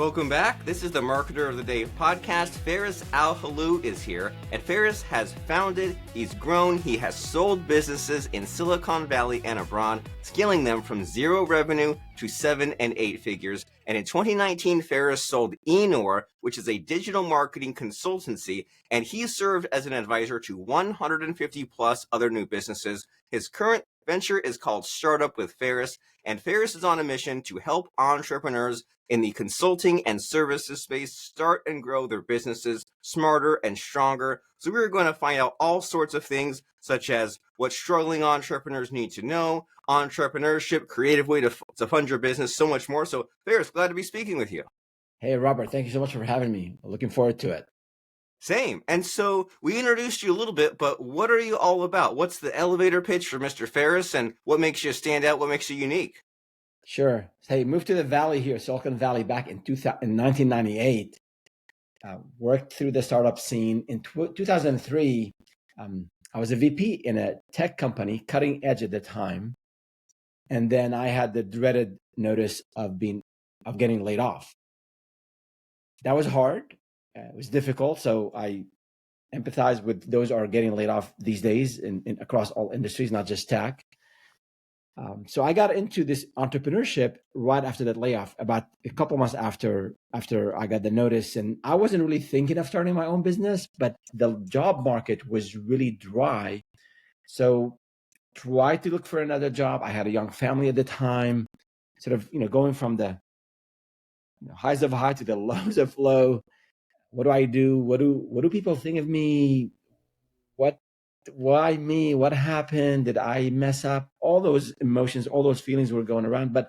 Welcome back. This is the Marketer of the Day podcast. Feras Alhlou is here, and Feras has founded, he's grown, he has sold businesses in Silicon Valley and abroad, scaling them from zero revenue to 7 and 8 figures. And in 2019, Feras sold Enor, which is a digital marketing consultancy, and he served as an advisor to 150 plus other new businesses. His current venture is called Startup with Feras, and Feras is on a mission to help entrepreneurs in the consulting and services space start and grow their businesses smarter and stronger. So we're going to find out all sorts of things, such as what struggling entrepreneurs need to know, entrepreneurship, creative way to fund your business, so much more. So Feras, glad to be speaking with you. Hey, Robert, thank you so much for having me. Looking forward to it. Same. And so we introduced you a little bit, but what are you all about? What's the elevator pitch for Mr. Feras, and what makes you stand out? What makes you unique? Sure. Hey, moved to the Valley here, Silicon Valley, back in 1998. Worked through the startup scene. In 2003, I was a VP in a tech company, cutting edge at the time. And then I had the dreaded notice of getting laid off. That was hard. It was difficult. So I empathize with those who are getting laid off these days in across all industries, not just tech. So I got into this entrepreneurship right after that layoff, about a couple months after I got the notice. And I wasn't really thinking of starting my own business, but the job market was really dry. So tried to look for another job. I had a young family at the time, sort of, going from the highs of high to the lows of low. What do I do? What do people think of me? Why me? What happened? Did I mess up? All those emotions, all those feelings were going around. But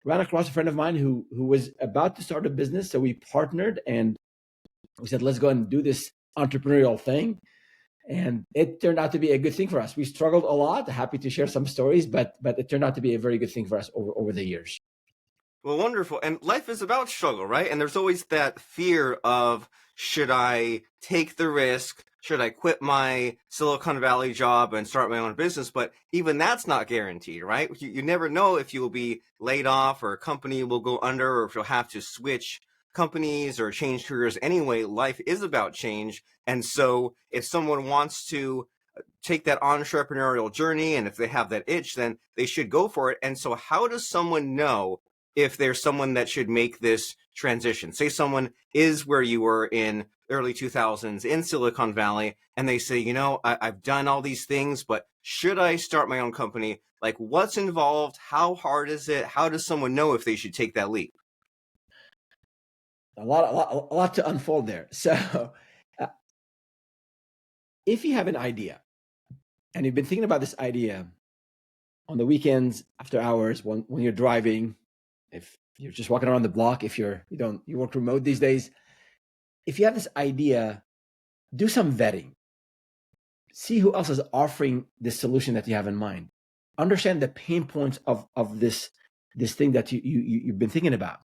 ran across a friend of mine who was about to start a business. So we partnered and we said, let's go and do this entrepreneurial thing. And it turned out to be a good thing for us. We struggled a lot. Happy to share some stories, but it turned out to be a very good thing for us over the years. Well, wonderful. And life is about struggle, right? And there's always that fear of, should I take the risk? Should I quit my Silicon Valley job and start my own business? But even that's not guaranteed, right? You never know if you will be laid off or a company will go under, or if you'll have to switch companies or change careers. Anyway, life is about change. And so if someone wants to take that entrepreneurial journey, and if they have that itch, then they should go for it. And so how does someone know if there's someone that should make this transition? Say someone is where you were in early 2000s in Silicon Valley, and they say, I've done all these things, but should I start my own company? Like, what's involved? How hard is it? How does someone know if they should take that leap? A lot to unfold there. So if you have an idea and you've been thinking about this idea on the weekends, after hours, when you're driving, if you're just walking around the block, if you work remote these days, if you have this idea, do some vetting. See who else is offering this solution that you have in mind. Understand the pain points of this thing that you've been thinking about.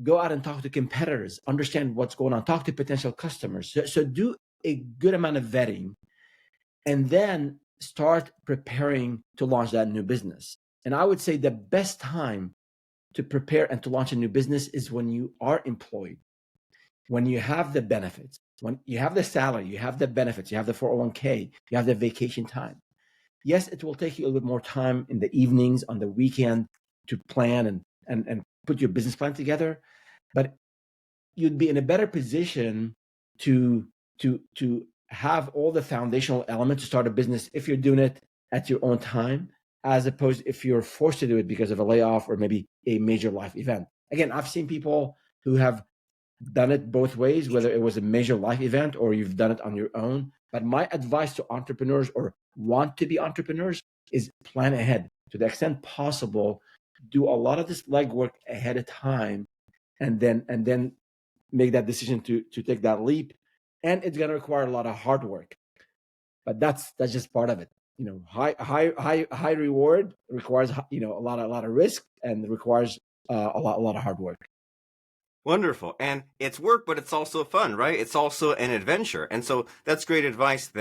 Go out and talk to competitors. Understand what's going on. Talk to potential customers. So do a good amount of vetting, and then start preparing to launch that new business. And I would say the best time to prepare and to launch a new business is when you are employed, when you have the benefits, when you have the salary, you have the benefits, you have the 401k, you have the vacation time. Yes, it will take you a little bit more time in the evenings, on the weekend, to plan and put your business plan together, but you'd be in a better position to have all the foundational elements to start a business if you're doing it at your own time, as opposed if you're forced to do it because of a layoff or maybe a major life event. Again, I've seen people who have done it both ways, whether it was a major life event or you've done it on your own. But my advice to entrepreneurs or want to be entrepreneurs is plan ahead to the extent possible. Do a lot of this legwork ahead of time, and then make that decision to take that leap. And it's going to require a lot of hard work, but that's just part of it. High reward requires a lot of risk, and requires a lot of hard work. Wonderful. And it's work, but it's also fun, right? It's also an adventure. And so that's great advice.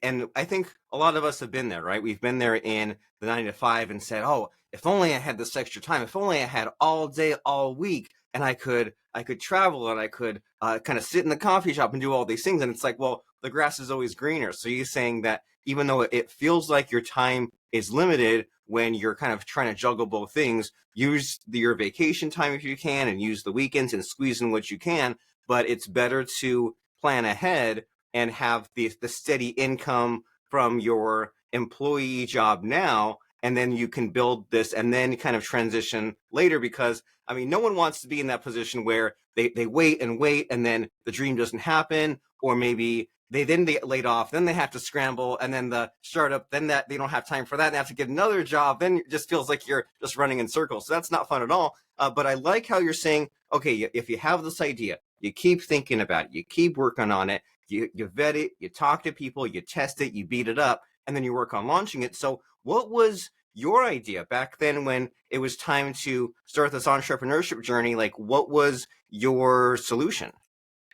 And I think a lot of us have been there, right? We've been there in the 9 to 5 and said, oh, if only I had this extra time, if only I had all day, all week, and I could travel, and I could kind of sit in the coffee shop and do all these things. And it's like, well, the grass is always greener. So you're saying that even though it feels like your time is limited when you're kind of trying to juggle both things, use your vacation time if you can, and use the weekends and squeeze in what you can. But it's better to plan ahead and have the steady income from your employee job now, and then you can build this and then kind of transition later. Because I mean, no one wants to be in that position where they wait and wait, and then the dream doesn't happen, or maybe they get laid off, then they have to scramble, and then the startup, then that they don't have time for that, and they have to get another job, then it just feels like you're just running in circles. So that's not fun at all. But I like how you're saying, okay, if you have this idea, you keep thinking about it, you keep working on it, you vet it, you talk to people, you test it, you beat it up, and then you work on launching it. So what was your idea back then when it was time to start this entrepreneurship journey? Like, what was your solution?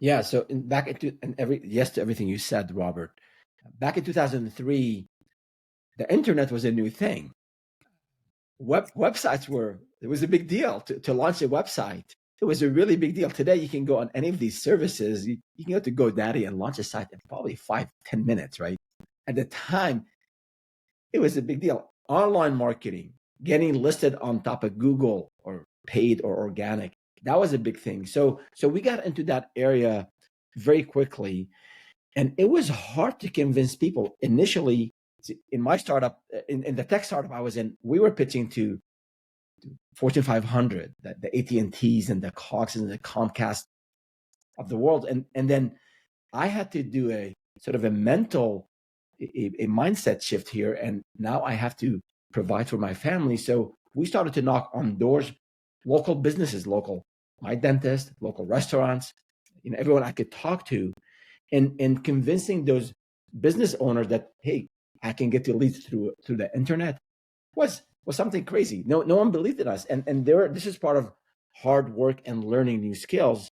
Yeah. So back into and yes to everything you said, Robert. Back in 2003, the internet was a new thing. Websites it was a big deal to launch a website. It was a really big deal. Today, you can go on any of these services. You can go to GoDaddy and launch a site in probably 5-10 minutes, right? At the time, it was a big deal. Online marketing, getting listed on top of Google, or paid or organic, that was a big thing. So we got into that area very quickly. And it was hard to convince people. Initially, in my startup, in the tech startup I was in, we were pitching to Fortune 500, the AT&Ts and the Coxes and the Comcast of the world. And then I had to do a sort of a mental, a mindset shift here. And now I have to provide for my family. So we started to knock on doors, local businesses, my dentist, local restaurants, everyone I could talk to, and convincing those business owners that, hey, I can get to leads through the internet was something crazy. No one believed in us. And this is part of hard work and learning new skills.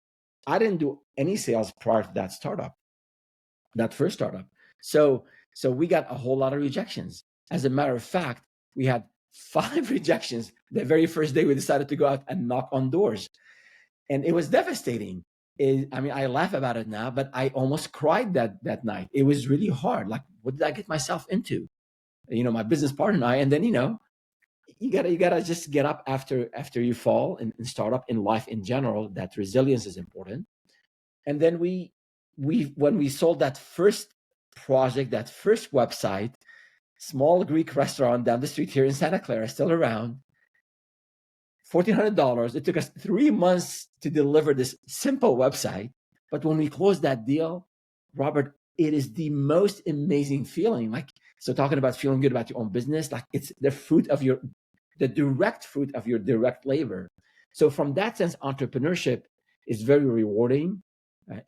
I didn't do any sales prior to that first startup. So we got a whole lot of rejections. As a matter of fact, we had 5 rejections the very first day we decided to go out and knock on doors. And it was devastating. I laugh about it now, but I almost cried that night. It was really hard. Like, what did I get myself into? My business partner and I, and then, you gotta just get up after you fall, and start up in life in general. That resilience is important. And then when we sold that first project, that first website, small Greek restaurant down the street here in Santa Clara, still around, $1,400. It took us 3 months to deliver this simple website. But when we closed that deal, Robert, it is the most amazing feeling. Like, so talking about feeling good about your own business, like it's the direct fruit of your direct labor. So from that sense, entrepreneurship is very rewarding.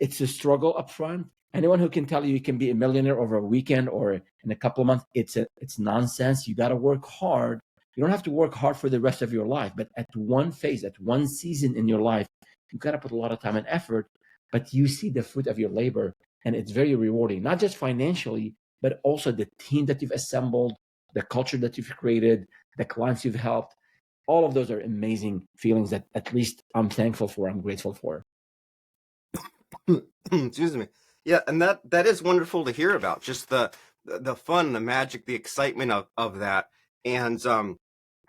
It's a struggle up front. Anyone who can tell you can be a millionaire over a weekend or in a couple of months, it's nonsense. You got to work hard. You don't have to work hard for the rest of your life, but at one phase, at one season in your life, you got to put a lot of time and effort, but you see the fruit of your labor, and it's very rewarding, not just financially, but also the team that you've assembled, the culture that you've created, the clients you've helped. All of those are amazing feelings that at least I'm thankful for, I'm grateful for. Excuse me. Yeah, and that is wonderful to hear about. Just the fun, the magic, the excitement of that. And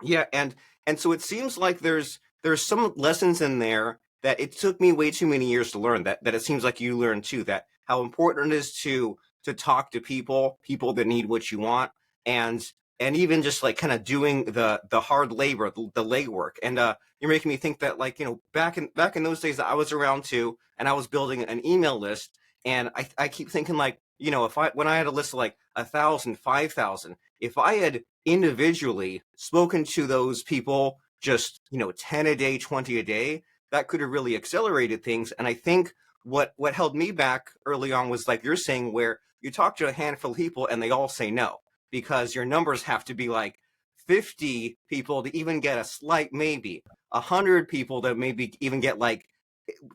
yeah, and so it seems like there's some lessons in there that it took me way too many years to learn, that it seems like you learned too, that how important it is to talk to people that need what you want, and even just like kind of doing the hard labor, the legwork. And you're making me think that, like, back in those days that I was around too, and I was building an email list, and I keep thinking, like, when I had a list of like 1,000, 5,000, if I had individually spoken to those people just 10 a day, 20 a day, that could have really accelerated things. And I think what held me back early on was, like you're saying, where you talk to a handful of people and they all say no, because your numbers have to be like 50 people to even get a slight maybe, 100 people to maybe even get like,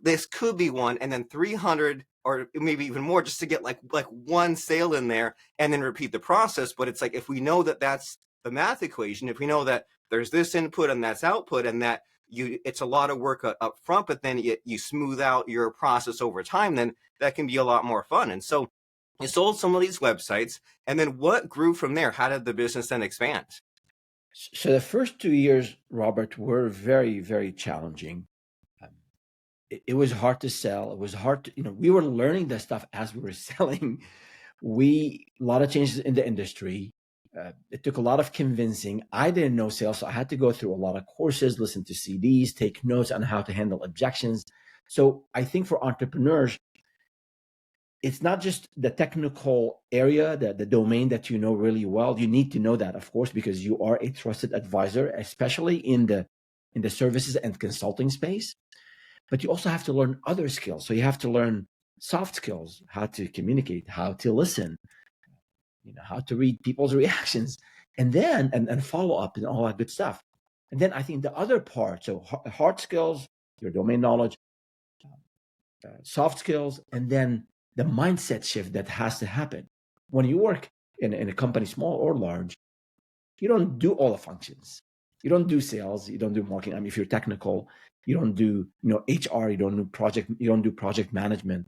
this could be one, and then 300 or maybe even more just to get like one sale in there, and then repeat the process. But it's like, if we know that that's the math equation, if we know that there's this input and that's output, and that it's a lot of work up front, but then you smooth out your process over time, then that can be a lot more fun. And so you sold some of these websites, and then what grew from there? How did the business then expand? So the first 2 years, Robert, were very, very challenging. Um, it was hard to sell. It was hard to, we were learning that stuff as we were selling. A lot of changes in the industry. It took a lot of convincing. I didn't know sales, so I had to go through a lot of courses, listen to CDs, take notes on how to handle objections. So I think for entrepreneurs, it's not just the technical area, the domain that you know really well. You need to know that, of course, because you are a trusted advisor, especially in the services and consulting space. But you also have to learn other skills. So you have to learn soft skills, how to communicate, how to listen, how to read people's reactions, and then and follow up and all that good stuff. And then I think the other part, so hard skills, your domain knowledge, soft skills, and then the mindset shift that has to happen. When you work in a company, small or large, you don't do all the functions. You don't do sales, you don't do marketing. I mean, if you're technical, you don't do HR, you don't do project management.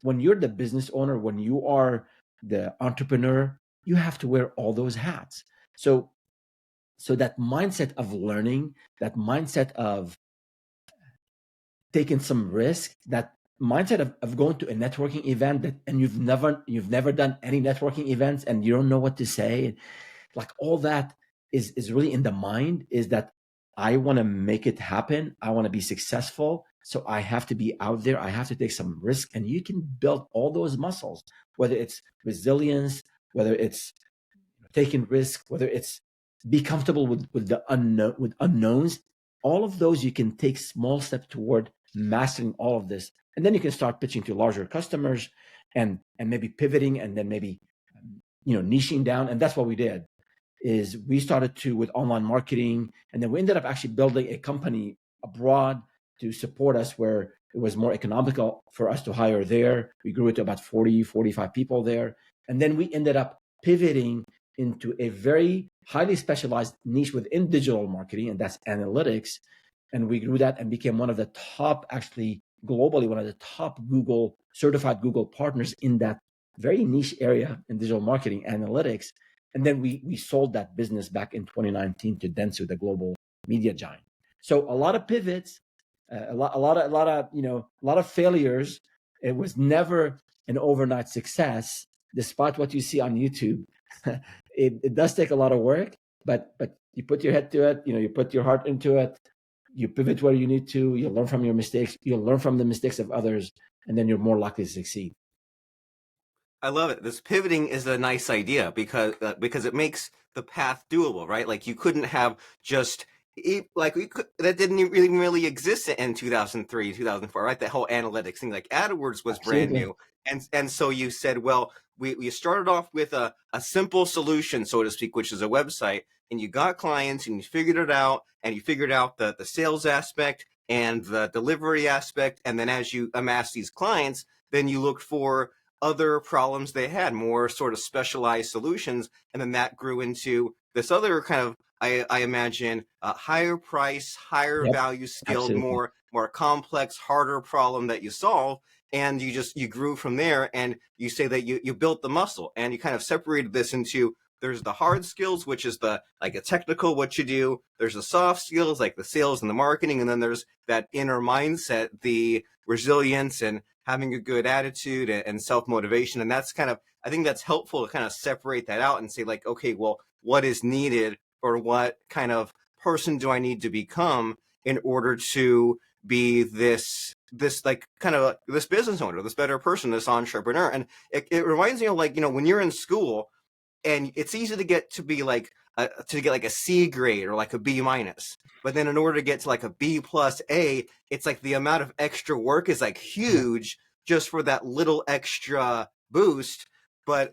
When you're the business owner, when you are the entrepreneur, you have to wear all those hats. So that mindset of learning, that mindset of taking some risk, that mindset of going to a networking event and you've never done any networking events and you don't know what to say, like all that is really in the mind, is that I want to make it happen. I want to be successful. So I have to be out there. I have to take some risk. And you can build all those muscles, whether it's resilience, whether it's taking risk, whether it's be comfortable with the unknown, with unknowns. All of those you can take small steps toward mastering all of this. And then you can start pitching to larger customers and maybe pivoting and then maybe niching down. And that's what we did. Is we started with online marketing, and then we ended up actually building a company abroad to support us where it was more economical for us to hire there. We grew it to about 40, 45 people there. And then we ended up pivoting into a very highly specialized niche within digital marketing, and that's analytics. And we grew that and became one of the top, actually globally, one of the top certified Google partners in that very niche area in digital marketing analytics. And then we sold that business back in 2019 to Dentsu, the global media giant. So a lot of pivots, a lot of failures. It was never an overnight success, despite what you see on YouTube. It does take a lot of work, but you put your head to it. You put your heart into it. You pivot where you need to. You learn from your mistakes. You'll learn from the mistakes of others, and then you're more likely to succeed. I love it. This pivoting is a nice idea because it makes the path doable, right? Like you couldn't have just that didn't really exist in 2003, 2004, right? That whole analytics thing, like AdWords was brand new, and so you said, well, we started off with a simple solution, so to speak, which is a website, and you got clients, and you figured it out, and you figured out the sales aspect and the delivery aspect, and then as you amass these clients, then you looked for other problems they had, more sort of specialized solutions, and then that grew into this other kind of, I imagine, higher price, higher value, scaled, Absolutely. more complex, harder problem that you solve, and you grew from there. And you say that you built the muscle, and you kind of separated this into, there's the hard skills, which is the like a technical what you do. There's the soft skills like the sales and the marketing, and then there's that inner mindset, the resilience and having a good attitude and self-motivation. And that's kind of, I think that's helpful to kind of separate that out and say like, okay, well, what is needed, or what kind of person do I need to become in order to be this like kind of this business owner, this better person, this entrepreneur. And it reminds me of like, when you're in school, and it's easy to get to be like to get like a C grade or like a B minus. But then in order to get to like a B plus A, it's like the amount of extra work is like huge just for that little extra boost. But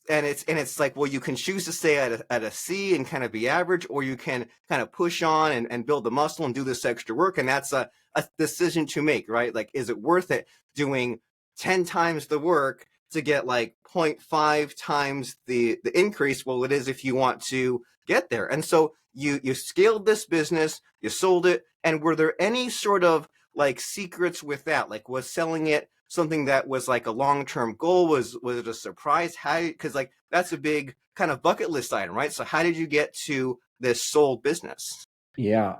it's like, well, you can choose to stay at a C and kind of be average, or you can kind of push on and build the muscle and do this extra work. And that's a decision to make, right? Like, is it worth it doing 10 times the work to get like 0.5 times the increase, well, it is if you want to get there. And so you scaled this business, you sold it, and were there any sort of like secrets with that? Like, was selling it something that was like a long-term goal? Was it a surprise? How, because like that's a big kind of bucket list item, right? So how did you get to this sold business? Yeah.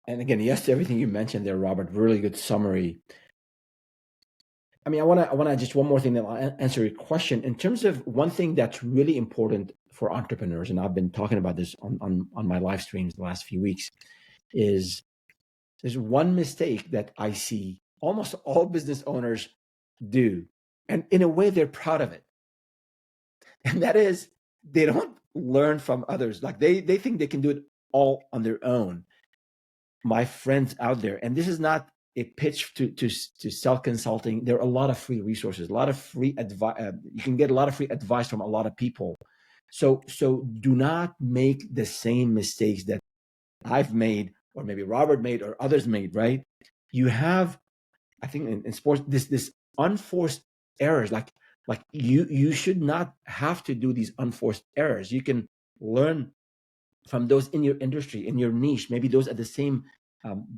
And again, yes to everything you mentioned there, Robert. Really good summary. I mean, I want to just one more thing that will answer your question. In terms of one thing that's really important for entrepreneurs, and I've been talking about this on my live streams the last few weeks, is there's one mistake that I see almost all business owners do. And in a way, they're proud of it. And that is they don't learn from others. Like they think they can do it all on their own. My friends out there, and this is not a pitch to sell consulting. There are a lot of free resources, a lot of free advice. You can get a lot of free advice from a lot of people. So do not make the same mistakes that I've made, or maybe Robert made, or others made. Right? You have, I think, in sports, this unforced errors. Like you should not have to do these unforced errors. You can learn from those in your industry, in your niche, maybe those at the same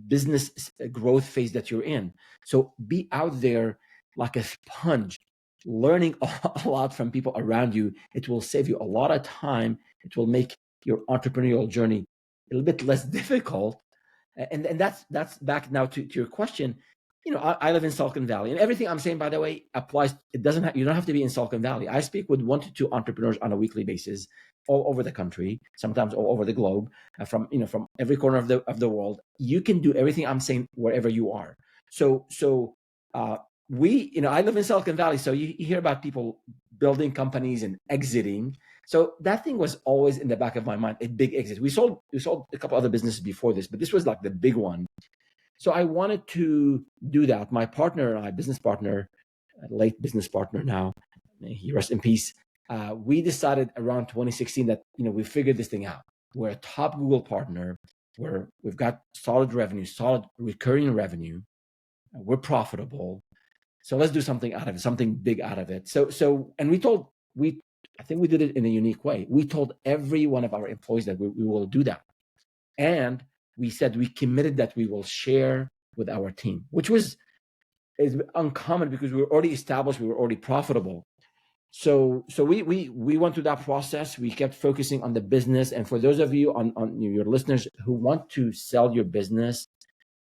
business growth phase that you're in. So be out there like a sponge, learning a lot from people around you. It will save you a lot of time. It will make your entrepreneurial journey a little bit less difficult. And that's back now to your question. You know, I live in Silicon Valley, and everything I'm saying, by the way, applies. It doesn't have, you don't have to be in Silicon Valley. I speak with 1 to 2 entrepreneurs on a weekly basis, all over the country, sometimes all over the globe, from every corner of the world. You can do everything I'm saying wherever you are. So we, I live in Silicon Valley, so you hear about people building companies and exiting. So that thing was always in the back of my mind, a big exit. We sold a couple other businesses before this, but this was like the big one. So I wanted to do that. My partner, my business partner, late business partner now, may he rest in peace. We decided around 2016 that we figured this thing out. We're a top Google partner. We've got solid revenue, solid recurring revenue. We're profitable. So let's do something out of it, something big out of it. And I think we did it in a unique way. We told every one of our employees that we will do that. And we said we committed that we will share with our team, which is uncommon because we were already established, we were already profitable. So we went through that process. We kept focusing on the business. And for those of you on your listeners who want to sell your business,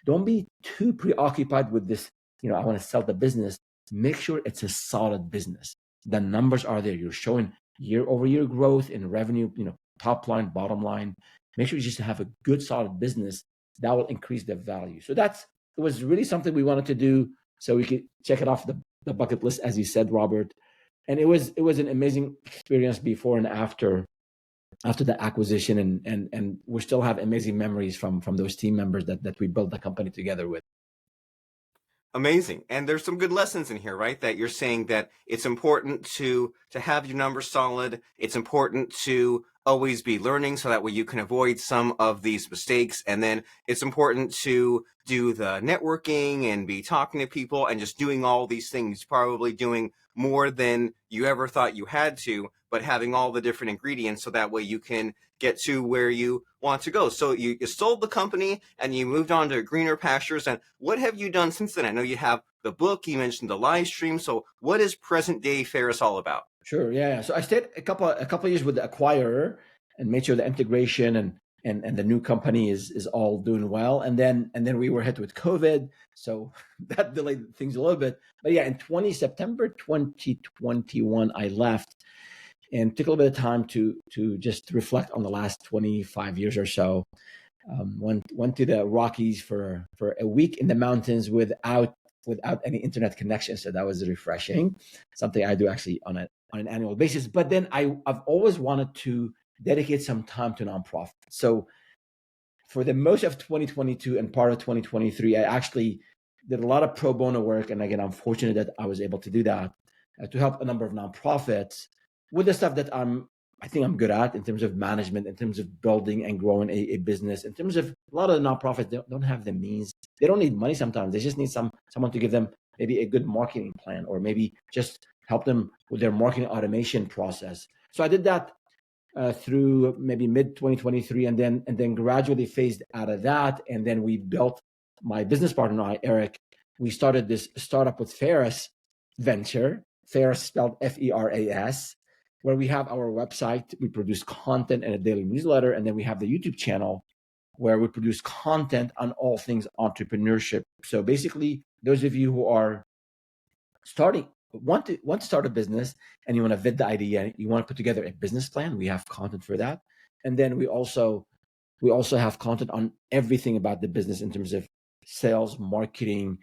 don't be too preoccupied with this. I want to sell the business. Make sure it's a solid business. The numbers are there. You're showing year-over-year growth in revenue, top line, bottom line. Make sure you just have a good, solid business that will increase the value. So it was really something we wanted to do so we could check it off the bucket list, as you said, Robert. And it was an amazing experience before and after the acquisition, and we still have amazing memories from those team members that we built the company together with. Amazing. And there's some good lessons in here, right? That you're saying that it's important to have your numbers solid. It's important to always be learning so that way you can avoid some of these mistakes. And then it's important to do the networking and be talking to people and just doing all these things, probably doing more than you ever thought you had to, but having all the different ingredients so that way you can get to where you want to go. So you sold the company and you moved on to greener pastures. And what have you done since then? I know you have the book, you mentioned the live stream. So what is present day Feras all about? Sure. Yeah. So I stayed a couple of years with the acquirer and made sure the integration and the new company is all doing well. And then we were hit with COVID. So that delayed things a little bit. But yeah, in September 2021, I left and took a little bit of time to just reflect on the last 25 years or so. Went to the Rockies for a week in the mountains without any internet connection. So that was refreshing. Something I do actually on an annual basis. But then I've always wanted to dedicate some time to nonprofit. So for the most of 2022 and part of 2023, I actually did a lot of pro bono work. And again, I'm fortunate that I was able to do that to help a number of nonprofits with the stuff that I think I'm good at in terms of management, in terms of building and growing a business, in terms of a lot of the nonprofits don't have the means. They don't need money sometimes. They just need someone to give them maybe a good marketing plan, or maybe just help them with their marketing automation process. So I did that through maybe mid 2023, and then gradually phased out of that. And then we built, my business partner and I, Eric, we started this startup with Feras venture, Feras spelled Feras, where we have our website, we produce content and a daily newsletter, and then we have the YouTube channel where we produce content on all things entrepreneurship. So basically, those of you who are want to start a business and you want to vet the idea, you want to put together a business plan, we have content for that. And then we also have content on everything about the business in terms of sales, marketing,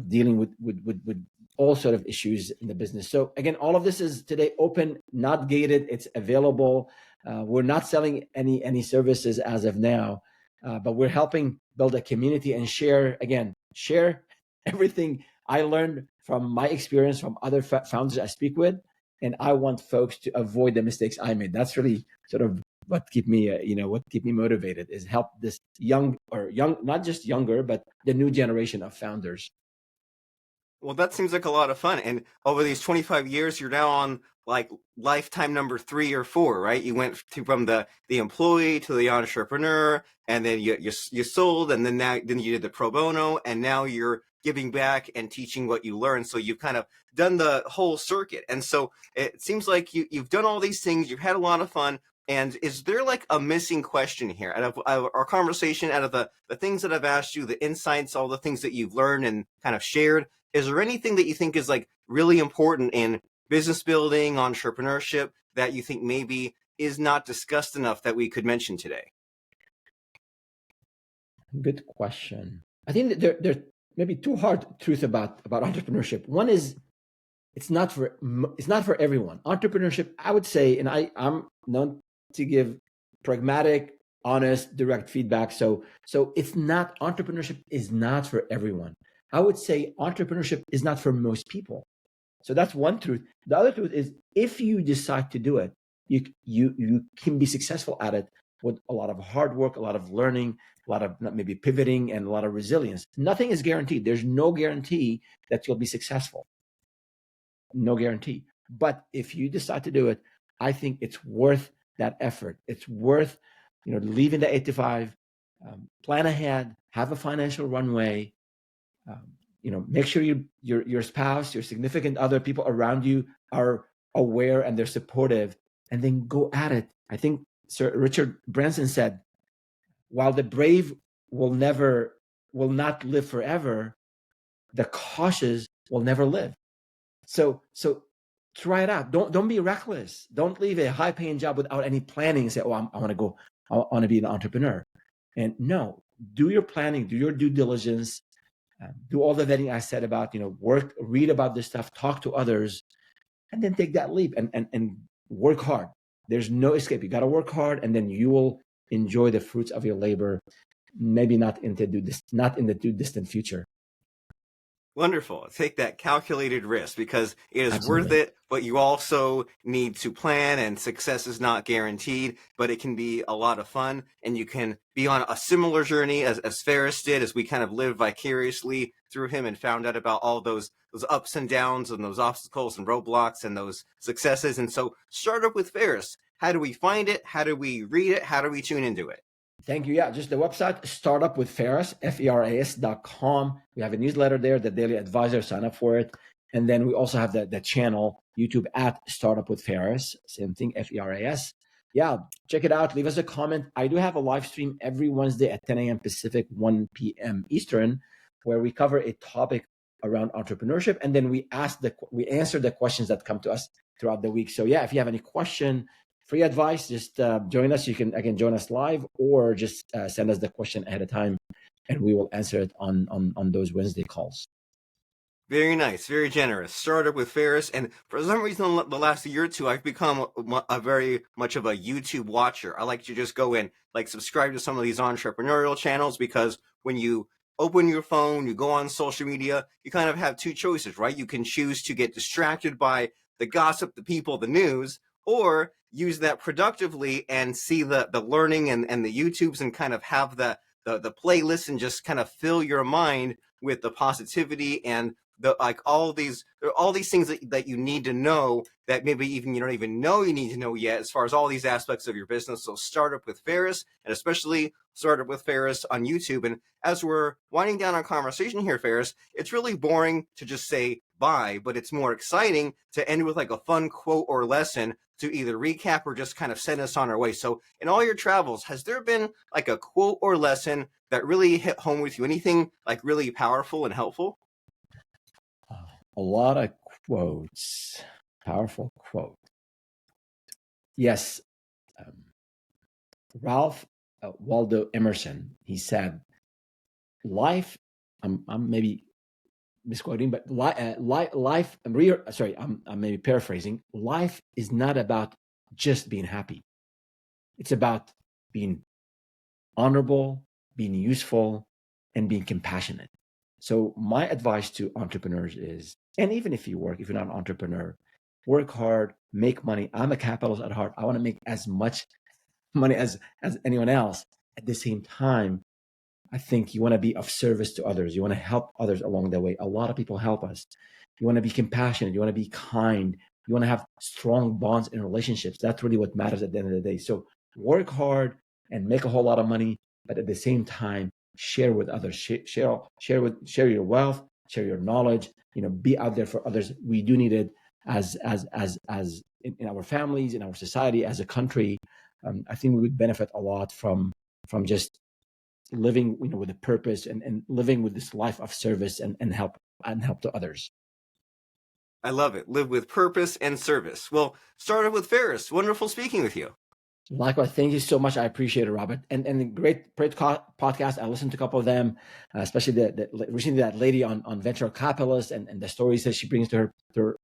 dealing with all sort of issues in the business. So again, all of this is today open, not gated. It's available. We're not selling any services as of now, but we're helping build a community and share everything I learned from my experience from other founders I speak with. And I want folks to avoid the mistakes I made. That's really sort of what keep me motivated, is help this young, not just younger, but the new generation of founders. Well, that seems like a lot of fun. And over these 25 years, you're now on like lifetime number 3 or 4, right? You went from the employee to the entrepreneur, and then you sold, and then you did the pro bono, and now you're giving back and teaching what you learned. So you've kind of done the whole circuit. And so it seems like you've done all these things. You've had a lot of fun. And is there like a missing question here out of our conversation, out of the things that I've asked you, the insights, all the things that you've learned and kind of shared? Is there anything that you think is like really important in business building, entrepreneurship, that you think maybe is not discussed enough that we could mention today? Good question. I think that there may be two hard truths about entrepreneurship. One is it's not for everyone. Entrepreneurship, I would say, and I'm known to give pragmatic, honest, direct feedback. So it's not, entrepreneurship is not for everyone. I would say entrepreneurship is not for most people. So that's one truth. The other truth is, if you decide to do it, you can be successful at it with a lot of hard work, a lot of learning, a lot of maybe pivoting, and a lot of resilience. Nothing is guaranteed. There's no guarantee that you'll be successful. No guarantee. But if you decide to do it, I think it's worth that effort. It's worth, leaving the 8 to 5, plan ahead, have a financial runway, make sure your spouse, your significant other, people around you are aware and they're supportive, and then go at it. I think Sir Richard Branson said, while the brave will not live forever, the cautious will never live. So try it out. Don't be reckless. Don't leave a high-paying job without any planning and say, oh, I want to be an entrepreneur. And no, do your planning, do your due diligence, do all the vetting I said about, read about this stuff, talk to others, and then take that leap and work hard. There's no escape. You got to work hard, and then you will enjoy the fruits of your labor. Maybe not in the too distant future. Wonderful. Take that calculated risk, because it is Absolutely worth it, but you also need to plan, and success is not guaranteed, but it can be a lot of fun, and you can be on a similar journey as Feras did, as we kind of lived vicariously through him and found out about all those ups and downs and those obstacles and roadblocks and those successes. And so start up with Feras. How do we find it? How do we read it? How do we tune into it? Thank you. Yeah, just the website, startupwithferas, Feras.com. We have a newsletter there, the Daily Advisor, sign up for it. And then we also have the channel, YouTube at Startup with Feras, same thing, Feras. Yeah, check it out. Leave us a comment. I do have a live stream every Wednesday at 10 a.m. Pacific, 1 p.m. Eastern, where we cover a topic around entrepreneurship. And then we answer the questions that come to us throughout the week. So yeah, if you have any question, free advice, just join us. You can, again, join us live, or just send us the question ahead of time, and we will answer it on those Wednesday calls. Very nice, very generous. Startup with Feras, and for some reason, the last year or two, I've become a very much of a YouTube watcher. I like to just go in, like, subscribe to some of these entrepreneurial channels, because when you open your phone, you go on social media, you kind of have two choices, right? You can choose to get distracted by the gossip, the people, the news, or use that productively and see the learning and the YouTubes, and kind of have the playlist, and just kind of fill your mind with the positivity and there are all these things that you need to know that maybe even you don't even know you need to know yet, as far as all these aspects of your business. So Startup with Feras, and especially Startup with Feras on YouTube. And as we're winding down our conversation here, Feras, it's really boring to just say bye, but it's more exciting to end with like a fun quote or lesson to either recap or just kind of send us on our way. So in all your travels, has there been like a quote or lesson that really hit home with you? Anything like really powerful and helpful? A lot of quotes, powerful quote. Yes, Ralph Waldo Emerson, he said, life, I'm maybe misquoting, but life, I'm maybe paraphrasing, life is not about just being happy. It's about being honorable, being useful, and being compassionate. So my advice to entrepreneurs is, and even if you're not an entrepreneur, work hard, make money. I'm a capitalist at heart. I want to make as much money as anyone else. At the same time, I think you want to be of service to others. You want to help others along the way. A lot of people help us. You want to be compassionate. You want to be kind. You want to have strong bonds in relationships. That's really what matters at the end of the day. So work hard and make a whole lot of money, but at the same time, share with others. Share your wealth, share your knowledge. Be out there for others. We do need it as in our families, in our society, as a country. I think we would benefit a lot from just living with a purpose and living with this life of service and help to others. I love it. Live with purpose and service. Well, Startup with Feras, wonderful speaking with you. Likewise, thank you so much. I appreciate it, Robert. And great podcast. I listened to a couple of them, especially recently that lady on venture capitalists and the stories that she brings to her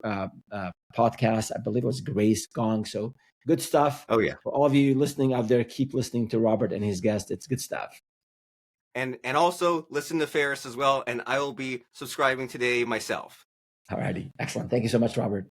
podcast. I believe it was Grace Gong. So good stuff. Oh yeah. For all of you listening out there, keep listening to Robert and his guest. It's good stuff. And also listen to Feras as well. And I will be subscribing today myself. All righty. Excellent. Thank you so much, Robert.